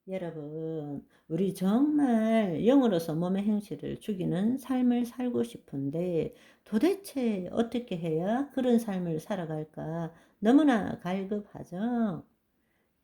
여러분, 우리 정말 영으로서 몸의 행실을 죽이는 삶을 살고 싶은데 도대체 어떻게 해야 그런 삶을 살아갈까 너무나 갈급하죠?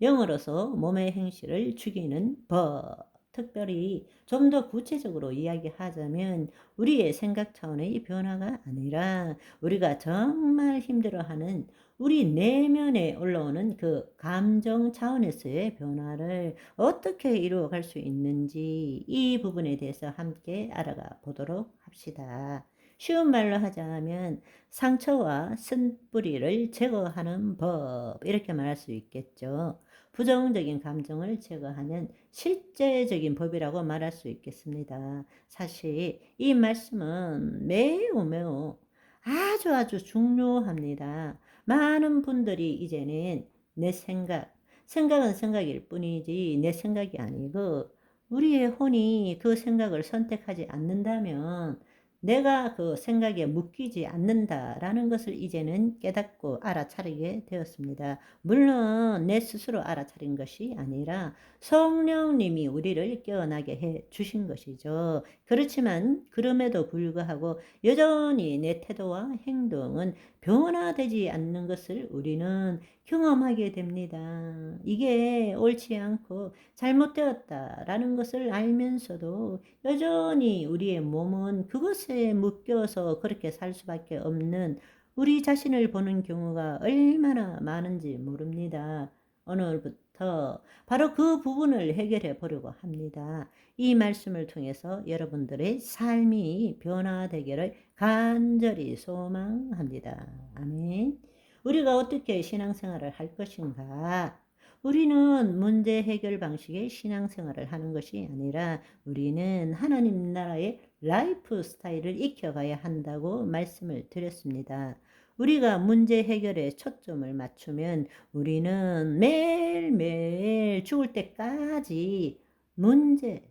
영으로서 몸의 행실을 죽이는 법. 특별히 좀 더 구체적으로 이야기하자면 우리의 생각 차원의 변화가 아니라 우리가 정말 힘들어하는 우리 내면에 올라오는 그 감정 차원에서의 변화를 어떻게 이루어갈 수 있는지 이 부분에 대해서 함께 알아가 보도록 합시다. 쉬운 말로 하자면 상처와 쓴뿌리를 제거하는 법 이렇게 말할 수 있겠죠. 부정적인 감정을 제거하는 실제적인 법이라고 말할 수 있겠습니다. 사실 이 말씀은 매우 아주 중요합니다. 많은 분들이 이제는 내 생각은 생각일 뿐이지 내 생각이 아니고 우리의 혼이 그 생각을 선택하지 않는다면 내가 그 생각에 묶이지 않는다라는 것을 이제는 깨닫고 알아차리게 되었습니다. 물론 내 스스로 알아차린 것이 아니라 성령님이 우리를 깨어나게 해 주신 것이죠. 그렇지만 그럼에도 불구하고 여전히 내 태도와 행동은 변화되지 않는 것을 우리는 경험하게 됩니다. 이게 옳지 않고 잘못되었다라는 것을 알면서도 여전히 우리의 몸은 그것에 묶여서 그렇게 살 수밖에 없는 우리 자신을 보는 경우가 얼마나 많은지 모릅니다. 오늘부터 바로 그 부분을 해결해 보려고 합니다. 이 말씀을 통해서 여러분들의 삶이 변화되기를 간절히 소망합니다. 아멘. 우리가 어떻게 신앙생활을 할 것인가? 우리는 문제 해결 방식의 신앙생활을 하는 것이 아니라 우리는 하나님 나라의 라이프 스타일을 익혀가야 한다고 말씀을 드렸습니다. 우리가 문제 해결에 초점을 맞추면 우리는 매일매일 죽을 때까지 문제,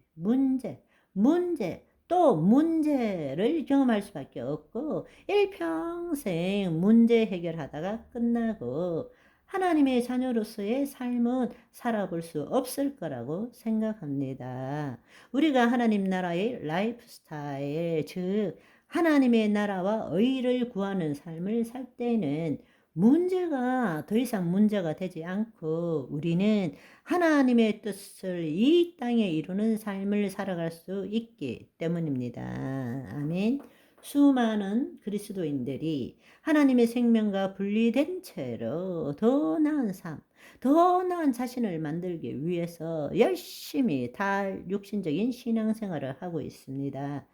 또 문제를 경험할 수밖에 없고 일평생 문제 해결하다가 끝나고 하나님의 자녀로서의 삶은 살아볼 수 없을 거라고 생각합니다. 우리가 하나님 나라의 라이프 스타일, 즉 하나님의 나라와 의를 구하는 삶을 살 때는 문제가 더 이상 문제가 되지 않고 우리는 하나님의 뜻을 이 땅에 이루는 삶을 살아갈 수 있기 때문입니다. 아멘. 수많은 그리스도인들이 하나님의 생명과 분리된 채로 더 나은 삶, 더 나은 자신을 만들기 위해서 열심히 육신적인 신앙생활을 하고 있습니다.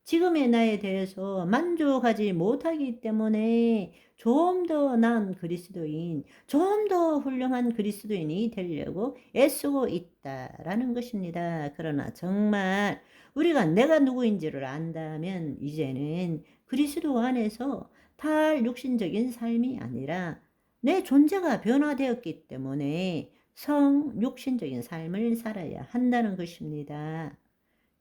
지금의 나에 대해서 만족하지 못하기 때문에 좀 더 나은 그리스도인, 좀 더 훌륭한 그리스도인이 되려고 애쓰고 있다라는 것입니다. 그러나 정말 우리가 내가 누구인지를 안다면 이제는 그리스도 안에서 탈육신적인 삶이 아니라 내 존재가 변화되었기 때문에 성육신적인 삶을 살아야 한다는 것입니다.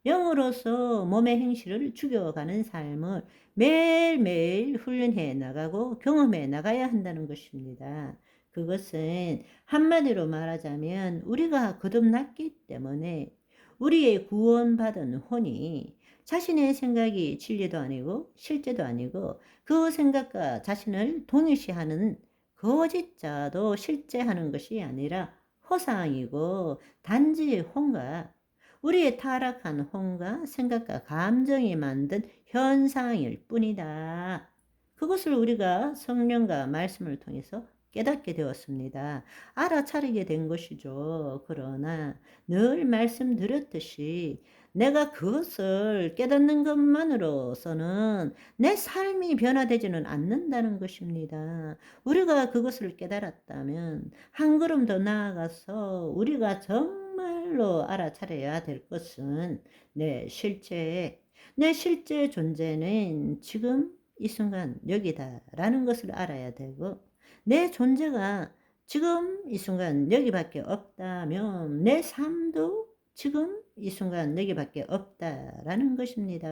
영으로서 몸의 행실을 죽여가는 삶을 매일매일 훈련해 나가고 경험해 나가야 한다는 것입니다. 그것은 한마디로 말하자면 우리가 거듭났기 때문에 우리의 구원받은 혼이 자신의 생각이 진리도 아니고 실제도 아니고 그 생각과 자신을 동일시하는 거짓자도 실제하는 것이 아니라 허상이고 단지 혼과 우리의 타락한 혼과 생각과 감정이 만든 현상일 뿐이다. 그것을 우리가 성령과 말씀을 통해서 깨닫게 되었습니다. 알아차리게 된 것이죠. 그러나 늘 말씀드렸듯이 내가 그것을 깨닫는 것만으로서는 내 삶이 변화되지는 않는다는 것입니다. 우리가 그것을 깨달았다면 한 걸음 더 나아가서 우리가 정말로 알아차려야 될 것은 내 실제 존재는 지금 이 순간 여기다라는 것을 알아야 되고 내 존재가 지금 이 순간 여기밖에 없다면 내 삶도 지금 이 순간 여기밖에 없다라는 것입니다.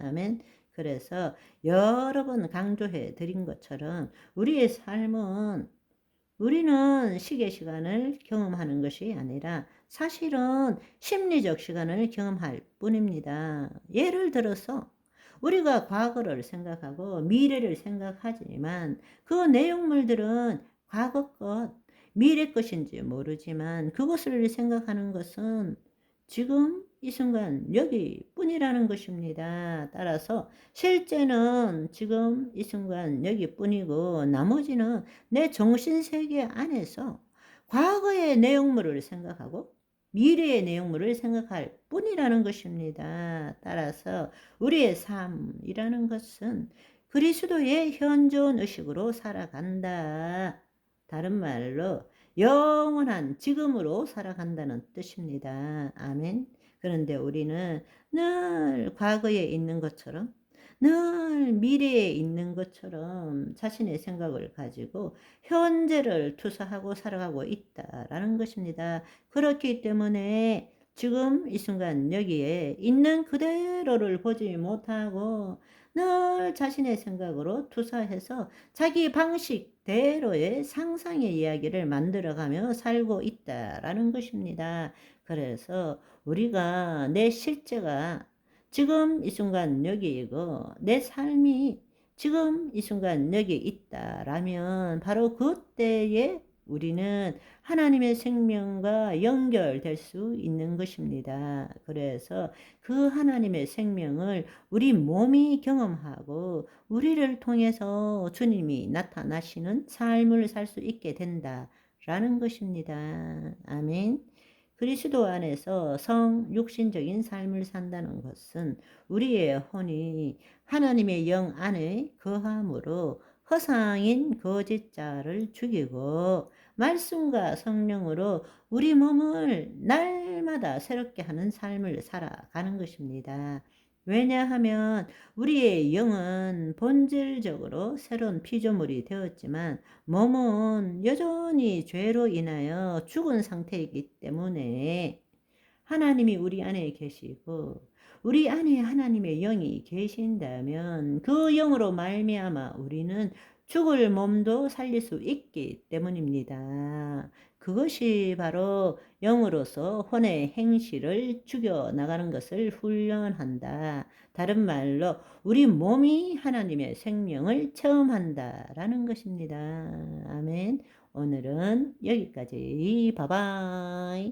아멘. 그래서 여러 번 강조해 드린 것처럼 우리는 시계 시간을 경험하는 것이 아니라 사실은 심리적 시간을 경험할 뿐입니다. 예를 들어서 우리가 과거를 생각하고 미래를 생각하지만 그 내용물들은 과거 것, 미래 것인지 모르지만 그것을 생각하는 것은 지금 이 순간 여기뿐이라는 것입니다. 따라서 실제는 지금 이 순간 여기뿐이고 나머지는 내 정신세계 안에서 과거의 내용물을 생각하고 미래의 내용물을 생각할 뿐이라는 것입니다. 따라서 우리의 삶이라는 것은 그리스도의 현존 의식으로 살아간다. 다른 말로 영원한 지금으로 살아간다는 뜻입니다. 아멘. 그런데 우리는 늘 과거에 있는 것처럼 늘 미래에 있는 것처럼 자신의 생각을 가지고 현재를 투사하고 살아가고 있다라는 것입니다. 그렇기 때문에 지금 이 순간 여기에 있는 그대로를 보지 못하고 늘 자신의 생각으로 투사해서 자기 방식대로의 상상의 이야기를 만들어가며 살고 있다라는 것입니다. 그래서 우리가 내 실제가 지금 이 순간 여기이고 내 삶이 지금 이 순간 여기 있다라면 바로 그때에 우리는 하나님의 생명과 연결될 수 있는 것입니다. 그래서 그 하나님의 생명을 우리 몸이 경험하고 우리를 통해서 주님이 나타나시는 삶을 살 수 있게 된다라는 것입니다. 아멘. 그리스도 안에서 육신적인 삶을 산다는 것은 우리의 혼이 하나님의 영 안에 거함으로 허상인 거짓자를 죽이고 말씀과 성령으로 우리 몸을 날마다 새롭게 하는 삶을 살아가는 것입니다. 왜냐하면 우리의 영은 본질적으로 새로운 피조물이 되었지만 몸은 여전히 죄로 인하여 죽은 상태이기 때문에 하나님이 우리 안에 계시고 우리 안에 하나님의 영이 계신다면 그 영으로 말미암아 우리는 죽을 몸도 살릴 수 있기 때문입니다. 그것이 바로 영으로서 혼의 행실을 죽여나가는 것을 훈련한다. 다른 말로 우리 몸이 하나님의 생명을 체험한다라는 것입니다. 아멘. 오늘은 여기까지. 바이바이.